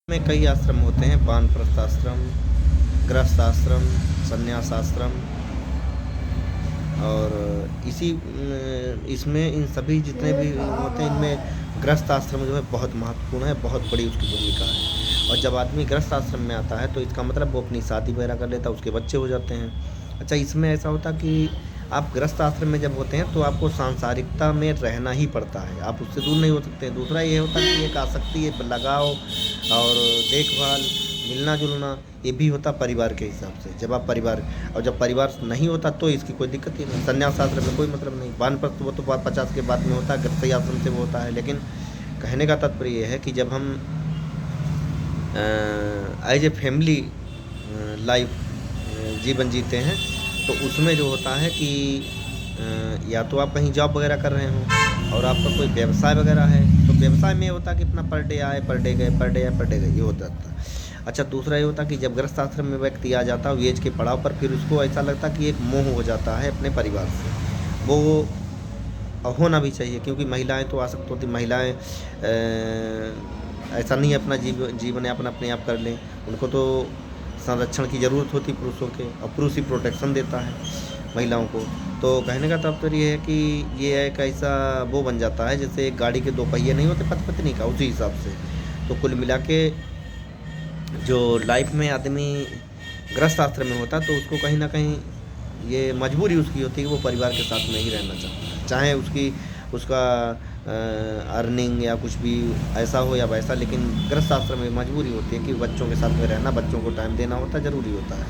में कई आश्रम होते हैं, वानप्रस्थ आश्रम, गृहस्थ आश्रम, संन्यास आश्रम और इसमें इन सभी जितने भी होते हैं इनमें गृहस्थ आश्रम जो है बहुत महत्वपूर्ण है, बहुत बड़ी उसकी भूमिका है। और जब आदमी गृहस्थ आश्रम में आता है तो इसका मतलब वो अपनी शादी वगैरह कर लेता है, उसके बच्चे हो जाते हैं। अच्छा, इसमें ऐसा होता कि आप गृहस्थ आश्रम में जब होते हैं तो आपको सांसारिकता में रहना ही पड़ता है, आप उससे दूर नहीं हो सकते। दूसरा ये होता है कि एक आसक्ति, एक लगाव और देखभाल, मिलना-जुलना ये भी होता परिवार के हिसाब से। जब आप परिवार और जब परिवार नहीं होता तो इसकी कोई दिक्कत ही नहीं। संन्यास आश्रम में कोई मतलब नहीं। वानप्रस्थ वो तो 50 के बाद में होता है, गृहस्थी आश्रम से वो होता है। लेकिन कहने का तात्पर्य ये है कि जब हम एज ए फैमिली लाइफ जीवन जीते हैं तो उसमें जो होता है कि या तो आप कहीं जॉब वगैरह कर रहे हो और आपका कोई व्यवसाय वगैरह है तो व्यवसाय में ये होता है कि इतना पर डे आए, पर डे गए, पर डे आए, पर डे गए, ये होता था। अच्छा, दूसरा ये होता कि जब गृहस्थ आश्रम में व्यक्ति आ जाता है एज के पड़ाव पर, फिर उसको ऐसा लगता कि एक मोह हो जाता है अपने परिवार से। वो होना भी चाहिए क्योंकि महिलाएं तो आसक्त होती, महिलाएं ऐसा नहीं अपना जीवन यापन अपने आप कर लें, उनको तो संरक्षण की ज़रूरत होती पुरुषों के, और पुरुष ही प्रोटेक्शन देता है महिलाओं को। तो कहने का तात्पर्य ये है कि ये एक ऐसा वो बन जाता है जैसे एक गाड़ी के दो पहिए नहीं होते पति पत्नी का, उसी हिसाब से। तो कुल मिला के जो लाइफ में आदमी गृहस्थ आश्रम में होता तो उसको कहीं ना कहीं ये मजबूरी उसकी होती है कि वो परिवार के साथ में ही रहना चाहता है, चाहे उसका अर्निंग या कुछ भी ऐसा हो या वैसा। लेकिन गृहस्थ आश्रम में मजबूरी होती है कि बच्चों के साथ में रहना, बच्चों को टाइम देना होता है, ज़रूरी होता है।